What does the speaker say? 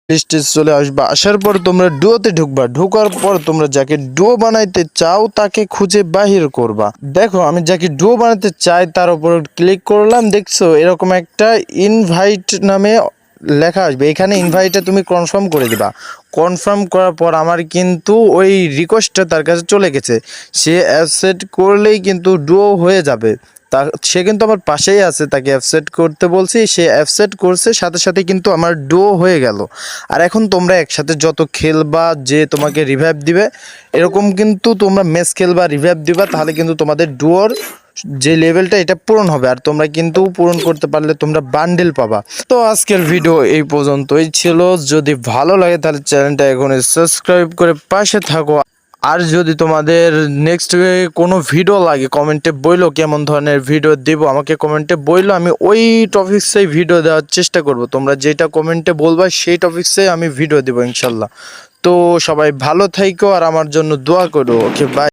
Stage চলে আসবা, আসার পর তোমরা ডুয়োতে ঢুকবা, ঢোকার পর তোমরা যাকে ডুয়ো বানাইতে চাও তাকে খুঁজে বাহির করবা। দেখো আমি যাকে ডুয়ো বানাতে চাই তার উপর ক্লিক করলাম, দেখছো এরকম একটা ইনভাইট নামে লেখা আসবে, এখানে ইনভাইটে তুমি কনফার্ম করে দিবা। কনফার্ম করার পর আমার কিন্তু ওই রিকোয়েস্টটা তার কাছে চলে গেছে, সে অ্যাকসেপ্ট করলেই কিন্তু ডুয়ো হয়ে যাবে। সে কিন্তু আমার পাশেই আছে, তাকে অ্যাকসেপ্ট করতে বলছি, সে অ্যাকসেপ্ট করছে, সাথে সাথে কিন্তু আমার ডুয়ো হয়ে গেল। আর এখন তোমরা একসাথে যত খেলবা, যে তোমাকে রিভাইভ দিবে এরকম কিন্তু তোমরা ম্যাচ খেলবা, রিভাইভ দিবা, তাহলে কিন্তু তোমাদের ডুয়োর যে লেভেলটা এটা পূরণ হবে। আর তোমরা কিন্তু পূরণ করতে পারলে তোমরা বান্ডেল পাবা। তো আজকের ভিডিও এই পর্যন্তই ছিল, যদি ভালো লাগে তাহলে চ্যানেলটা এখনই সাবস্ক্রাইব করে পাশে থাকো। আর যদি তোমাদের নেক্সট কোনো ভিডিও লাগে কমেন্টে বইলো, কেমন ধরনের ভিডিও দেবো আমাকে কমেন্টে বইলো, আমি ওই টপিক্সেই ভিডিও দেওয়ার চেষ্টা করব। তোমরা যেটা কমেন্টে বলবা সেই টপিক্সে আমি ভিডিও দেবো ইনশাল্লাহ। তো সবাই ভালো থাইকো আর আমার জন্য দোয়া করো। Okay bye.